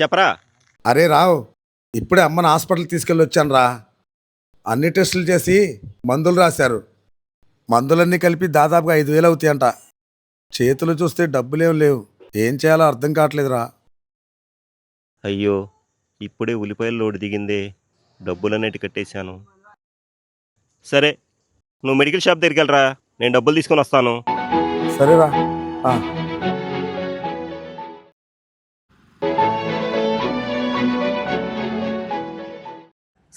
చెప్పరా. అరే రావు, ఇప్పుడే అమ్మని హాస్పిటల్ తీసుకెళ్ళి వచ్చాను రా. అన్ని టెస్టులు చేసి మందులు రాశారు. మందులన్నీ కలిపి దాదాపుగా 5,000 అవుతాయంట. చేతులు చూస్తే డబ్బులేం లేవు. ఏం చేయాలో అర్థం కావట్లేదురా. అయ్యో, ఇప్పుడే ఉల్లిపాయల లోటు దిగిందే, డబ్బులన్నిటి కట్టేశాను. సరే, నువ్వు మెడికల్ షాప్ దగ్గరికి వెళ్ళరా, నేను డబ్బులు తీసుకొని వస్తాను. సరేరా.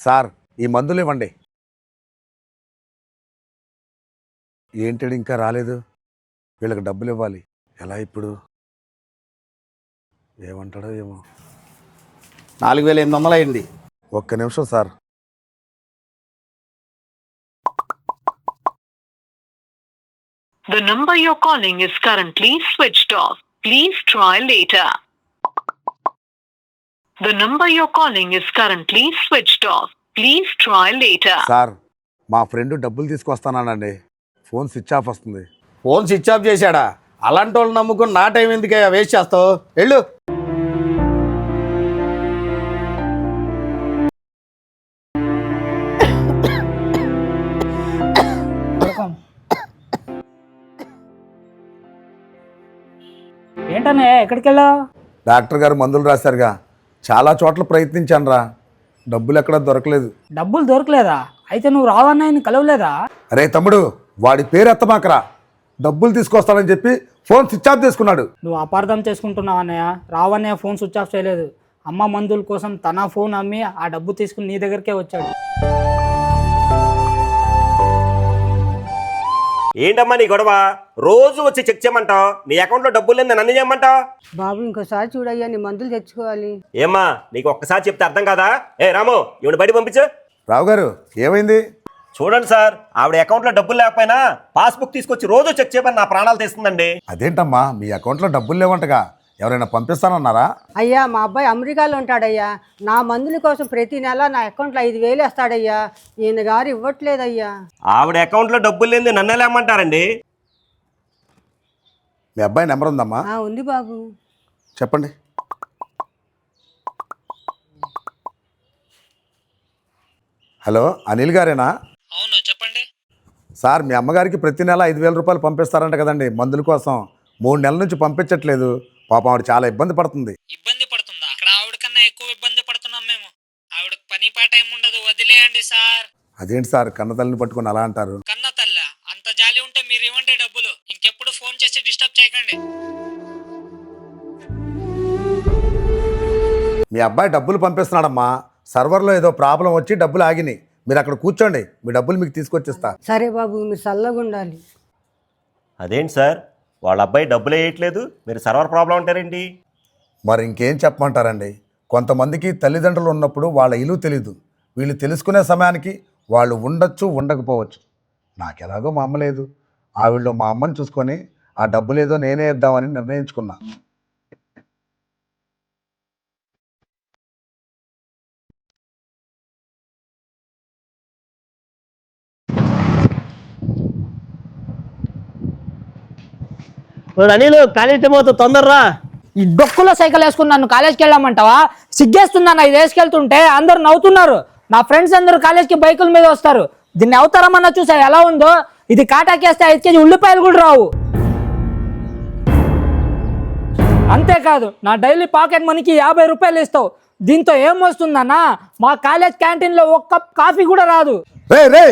సార్, ఈ మందులు ఇవ్వండి. ఏంటి ఇంకా రాలేదు? వీళ్ళకి డబ్బులు ఇవ్వాలి. ఎలా ఇప్పుడు? ఏమంటాడో ఏమో. 4,800 అయింది. ఒక్క నిమిషం sir. The number you're calling is currently switched off. Please try later. The number you're calling is currently switched off. Please try later. Sir, మా ఫ్రెండ్ డబ్బులు తీసుకొస్తానండి. ఫోన్ స్విచ్ ఆఫ్ వస్తుంది. ఫోన్ స్విచ్ ఆఫ్ చేశాడా? అలాంటి వాళ్ళు నమ్ముకుని నా time ఎందుకయ్యా waste చేస్తావు? వెళ్ళు. ఏంటనే ఎక్కడికి వెళ్ళావు? డాక్టర్ గారు మందులు రాశారుగా, చాలా చోట్ల ప్రయత్నించాను రా. డబ్బులు ఎక్కడా దొరకలేదు. డబ్బులు దొరకలేదా? అయితే నువ్వు రావన్నాయని కలవలేదా? అరే తమ్ముడు, వాడి పేరు ఎత్తమాకరా. డబ్బులు తీసుకొస్తానని చెప్పి ఫోన్ స్విచ్ ఆఫ్ చేసుకున్నాడు. నువ్వు అపార్థం చేసుకుంటున్నావు అన్నయ్య. రావన్నయ్య ఫోన్ స్విచ్ ఆఫ్ చేయలేదు. అమ్మ మందుల కోసం తన ఫోన్ అమ్మి ఆ డబ్బు తీసుకుని నీ దగ్గరికే వచ్చాడు. ఏంటమ్మా నీ గొడవ? రోజు వచ్చి చెక్ చేయమంటావు, నీ అకౌంట్లో డబ్బులు లేదు, నన్ను చేయమంటావు. బాబు ఇంకోసారి చూడయ్యా, నీ మందులు తెచ్చుకోవాలి. ఏమ్మా, నీకు ఒక్కసారి చెప్తే అర్థం కాదా? రాము, ఇవిని బయట పంపించు. రావు గారు, ఏమైంది? చూడండి సార్, ఆవిడ అకౌంట్లో డబ్బులు లేకపోయినా పాస్బుక్ తీసుకొచ్చి రోజు చెక్ చేయమని నా ప్రాణాలు తీస్తుందండి. అదేంటమ్మా, మీ అకౌంట్లో డబ్బులు లేవంటగా? ఎవరైనా పంపిస్తానన్నారా? అయ్యా, మా అబ్బాయి అమెరికాలో ఉంటాడయ్యా. నా మందుల కోసం ప్రతి నెల నా అకౌంట్లో 5,000 వేస్తాడయ్యా. ఈయన గారు ఇవ్వట్లేదయ్యా. ఆవిడ అకౌంట్లో డబ్బులు లేని నన్ను ఎలా ఏమంటారండి? మీ అబ్బాయి నెంబర్ ఉందమ్మా? ఉంది బాబు. చెప్పండి. హలో, అనిల్ గారేనా? అవును, చెప్పండి సార్, మీ అమ్మగారికి ప్రతి నెల 5,000 రూపాయలు పంపిస్తారంట కదండి మందుల కోసం. 3 నెలల నుంచి పంపించట్లేదు. పాపం ఆవిడ చాలా ఇబ్బంది పడుతుంది. ఇబ్బంది పడుతుందా? ఇక్కడ ఆవిడ కన్నా ఎక్కువ ఇబ్బంది పడుతున్నాం మేము. ఆవిడకి పని పాట ఏముండదు, వదిలేయండి సార్. అదేంటి సార్, కన్నతల్లిని పట్టుకొని అలా అంటారు? కన్న తల్ల అంత జాలి ఉంటే మీరు ఇవ్వండి డబ్బులు. ఇంకెప్పుడు ఫోన్ చేసి డిస్టర్బ్ చేయకండి. మీ అబ్బాయి డబ్బులు పంపిస్తున్నాడమ్మా. సర్వర్లో ఏదో ప్రాబ్లం వచ్చి డబ్బులు ఆగినాయి. మీరు అక్కడ కూర్చోండి, మీ డబ్బులు మీకు తీసుకొచ్చేస్తా. సరే బాబు, మీరు చల్లగా ఉండాలి. అదేంటి సార్, వాళ్ళ అబ్బాయి డబ్బులు వేయట్లేదు, మీరు సర్వర్ ప్రాబ్లం అంటారేంటి? మరి ఇంకేం చెప్పమంటారండి. కొంతమందికి తల్లిదండ్రులు ఉన్నప్పుడు వాళ్ళ ఇల్లు తెలీదు. వీళ్ళు తెలుసుకునే సమయానికి వాళ్ళు ఉండొచ్చు, ఉండకపోవచ్చు. నాకెలాగో మా అమ్మ లేదు. ఆవిడలో మా అమ్మని చూసుకొని ఆ డబ్బులేదో నేనే ఇద్దామని నిర్ణయించుకున్నా. అనిల్, కాలేజ్ టైం అవుతుంది, తొందరరా. ఈ డొక్కులో సైకిల్ వేసుకుని నన్ను కాలేజ్కి వెళ్ళామంటావా? సిగ్గేస్తుందన్న, ఇది వేసుకెళ్తుంటే అందరు నవ్వుతున్నారు. నా ఫ్రెండ్స్ అందరూ కాలేజ్కి బైకుల మీద వస్తారు. దీన్ని అవతారమన్నా చూసా ఎలా ఉందో. ఇది కాటాకేస్తే 5 కేజీ ఉల్లిపాయలు కూడా రావు. అంతేకాదు, నా డైలీ పాకెట్ మనీకి 50 రూపాయలు ఇస్తావు. దీంతో ఏం వస్తుందన్నా? మా కాలేజ్ క్యాంటీన్లో 1 కప్ కాఫీ కూడా రాదు. రే,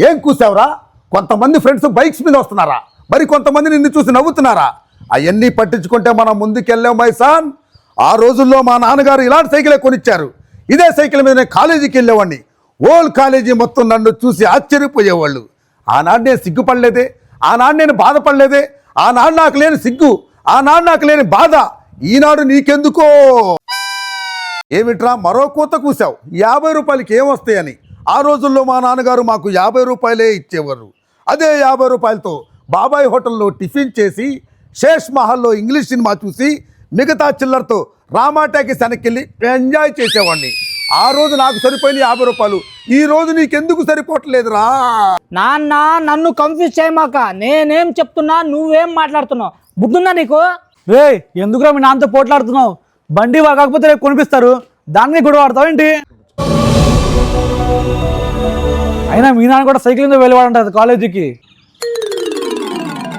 ఏం కూసావురా? కొంతమంది ఫ్రెండ్స్ బైక్స్ మీద వస్తున్నారా, మరి కొంతమంది నిన్ను చూసి నవ్వుతున్నారా? అవన్నీ పట్టించుకుంటే మనం ముందుకెళ్ళాం మైసాన్. ఆ రోజుల్లో మా నాన్నగారు ఇలాంటి సైకిలే కొనిచ్చారు. ఇదే సైకిల్ మీద నేను కాలేజీకి వెళ్ళేవాడిని. ఓల్డ్ కాలేజీ మొత్తం నన్ను చూసి ఆశ్చర్యపోయేవాళ్ళు. ఆనాడు నేను సిగ్గుపడలేదే, ఆనాడు నేను బాధపడలేదే. ఆనాడు నాకు లేని సిగ్గు, ఆనాడు నాకు లేని బాధ ఈనాడు నీకెందుకో. ఏమిట్రా మరో కూత కూసావు? 50 రూపాయలకి ఏమొస్తాయని. ఆ రోజుల్లో మా నాన్నగారు మాకు 50 రూపాయలే ఇచ్చేవారు. అదే 50 రూపాయలతో బాబాయ్ హోటల్లో టిఫిన్ చేసి, శేష్ మహల్లో ఇంగ్లీష్ సినిమా చూసి, మిగతా చిల్లరతో రామాటాకి వెనక్కి ఎంజాయ్ చేసేవాడిని. ఆ రోజు నాకు సరిపోయిన 50 రూపాయలు ఈ రోజు నీకెందుకు సరిపోవట్లేదురా? నాన్న, నన్ను కన్ఫ్యూజ్ చేయమాక. నేనేం చెప్తున్నా, నువ్వేం మాట్లాడుతున్నావు? బుద్ధుందా నీకు? రే, ఎందుకురా మీ నాన్నతో పోట్లాడుతున్నావు? బండి కాకపోతే రేపు కొనిపిస్తారు, దాన్ని గొడవ ఆడతావు ఏంటి? అయినా మీ నాన్న కూడా సైకిల్ మీద వెళ్ళేవాడంట కాలేజీకి.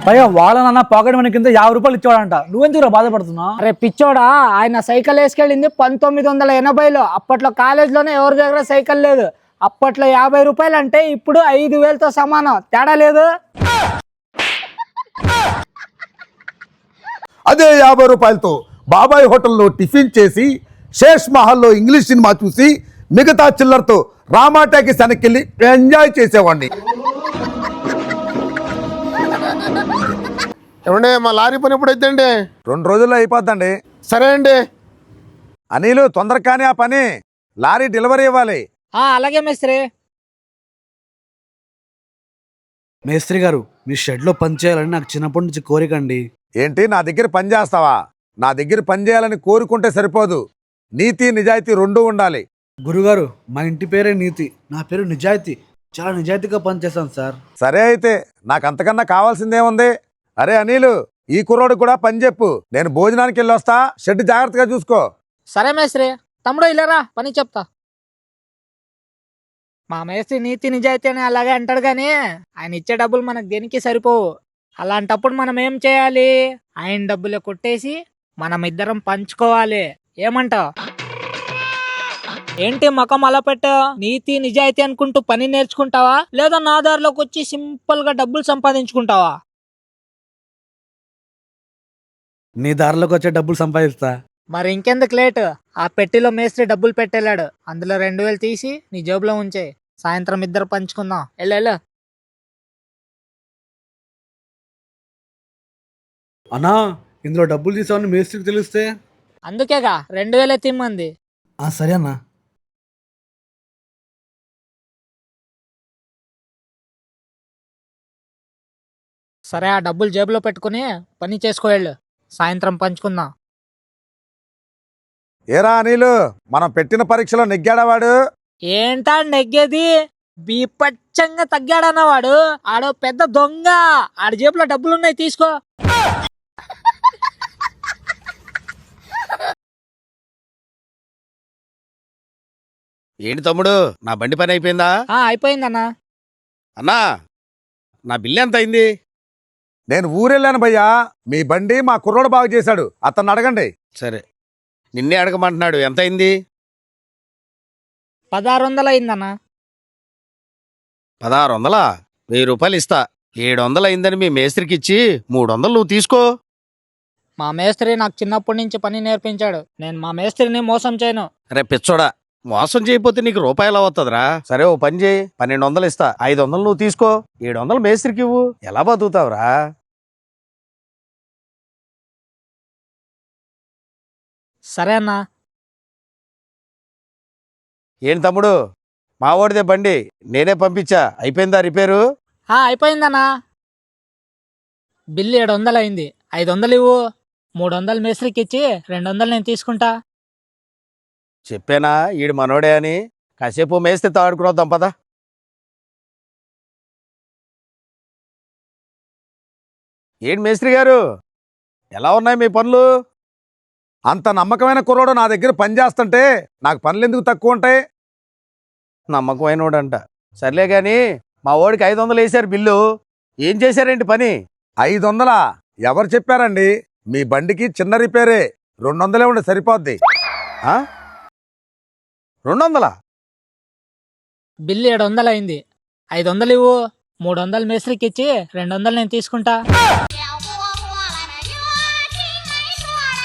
పైగా వాళ్ళ నాన్న పాకెట్ మనీ కింద 50 రూపాయలు ఇచ్చేవాడంట. నువ్వెందుకు బాధపడుతున్నావు? అరే పిచ్చోడా, ఆయన సైకిల్ వేసుకెళ్ళింది 1980లో. అప్పట్లో కాలేజ్లోనే ఎవరి దగ్గర సైకిల్ లేదు. అప్పట్లో 50 రూపాయలు అంటే ఇప్పుడు 5,000తో సమానం. తేడా లేదు. అదే 50 రూపాయలతో బాబాయ్ హోటల్లో టిఫిన్ చేసి, శేష్ మహల్లో ఇంగ్లీష్ సినిమా చూసి, మిగతా చిల్లర్తో రామాటాకి వెనక్కి ఎంజాయ్ చేసేవాడిని. ఏమండి మా లారీ పని ఎప్పుడైతే అండి? 2 రోజుల్లో అయిపోద్దండి. సరే అండి. అనిలు తొందర కానీ ఆ పని, లారీ డెలివరీ ఇవ్వాలి. అలాగే మేస్త్రి. మేస్త్రి గారు, మీ షెడ్లో పని చేయాలని నాకు చిన్నప్పటి నుంచి కోరిక అండి. ఏంటి నా దగ్గర పని చేస్తావా? నా దగ్గర పని చేయాలని కోరుకుంటే సరిపోదు, నీతి నిజాయితీ 2 ఉండాలి. గురుగారు, మా ఇంటి పేరే నీతి, నా పేరు నిజాయితీ. చాలా నిజాయితీగా పనిచేస్తాను సార్. సరే అయితే నాకు అంతకన్నా కావాల్సిందేముంది? అరే అనిలు, ఈ కుర్రోడు కూడా పని చెప్పు, నేను భోజనానికి వెళ్ళి వస్తా, షెడ్ జాగ్రత్తగా చూసుకో. సరే మేస్త్రి. తమ్ముడు ఇలారా, పని చెప్తా. మా మేస్త్రి నీతి నిజాయితీ అని అలాగే అంటాడు, కానీ ఆయన ఇచ్చే డబ్బులు మనకు దేనికి సరిపోవు. అలాంటప్పుడు మనం ఏం చేయాలి? ఆయన డబ్బులు కొట్టేసి మనం ఇద్దరం పంచుకోవాలి. ఏమంటావు? ఏంటి మకం అలా పెట్టావు? నీతి నిజాయితీ అనుకుంటూ పని నేర్చుకుంటావా, లేదా నా దారిలోకి వచ్చి సింపుల్ గా డబ్బులు సంపాదించుకుంటావా? నీ దారిలోకి వచ్చే డబ్బులు సంపాదిస్తా. మరి ఇంకెందుకు లేట్? ఆ పెట్టిలో మేస్త్రి డబ్బులు పెట్టేలాడు, అందులో 2,000 తీసి నీ జేబులో ఉంచే. సాయంత్రం ఇద్దరు పంచుకుందాం. వెళ్ళు. అన్నా, ఇందులో డబ్బులు తీసామని మేస్త్రికి తెలిస్తే? అందుకేగా 2,000 తిమ్మంది. సరే అన్నా. సరే, ఆ డబ్బులు జేబులో పెట్టుకుని పని చేసుకో. సాయంత్రం పంచుకుందాం. ఏరా అనిలు, మనం పెట్టిన పరీక్షలో నెగ్గాడా వాడు? ఏంటా నెగ్గేది? బీపచ్చంగా తగ్గాడన్నవాడు. ఆడో పెద్ద దొంగ. ఆడి జేబులో డబ్బులున్నాయి, తీసుకో. ఏంటి తమ్ముడు, నా బండి పని అయిపోయిందా? అయిపోయిందన్నా. అన్నా, నా బిల్లు ఎంత అయింది? నేను ఊరెళ్ళాను భయ్యా, మీ బండి మా కుర్రోడు బాగు చేశాడు, అతన్ని అడగండి. సరే, నిన్నే అడగమంటున్నాడు. ఎంత అయింది? 1,600 అయిందన్నా. 1,600? 1000 రూపాయలు ఇస్తా. 700 అయిందని మీ మేస్త్రికి ఇచ్చి 300 నువ్వు తీసుకో. మా మేస్త్రి నాకు చిన్నప్పటి నుంచి పని నేర్పించాడు. నేను మా మేస్త్రిని మోసం చేయను. రే పిచ్చోడా, మోసం చేయకపోతే నీకు రూపాయలు అవుతుందిరా. సరే, ఓ పని చేయి, 1,200 ఇస్తా. 500 నువ్వు తీసుకో, 700 మేస్త్రికి ఇవ్వు. ఎలా బతుకుతావురా? సరే అన్నా. ఏంటి తమ్ముడు, మా వాడిదే బండి నేనే పంపించా, అయిపోయిందా రిపేరు? అయిపోయిందన్నా. బిల్లు 700 అయింది. 500 ఇవ్వు. 300 మేస్త్రికి ఇచ్చి 200 నేను తీసుకుంటా. చెప్పానా ఈడు మనోడే అని? కాసేపు మేస్తే తాడుకుని పదా. ఏంటి మేస్త్రి గారు, ఎలా ఉన్నాయి మీ పనులు? అంత నమ్మకమైన కుర్రోడు నా దగ్గర పని చేస్తుంటే నాకు పనులు ఎందుకు తక్కువ ఉంటాయి? నమ్మకమైనోడంట. సర్లే గాని మా వాడికి 500 వేశారు బిల్లు. ఏం చేశారేంటి పని? 500? ఎవరు చెప్పారండి? మీ బండికి చిన్న రిపేరే, 200 ఉండి సరిపోద్ది. 200? బిల్లు 700 అయింది. 500 ఇవ్వు. 300 మేస్త్రికి ఇచ్చి 200 నేను తీసుకుంటా.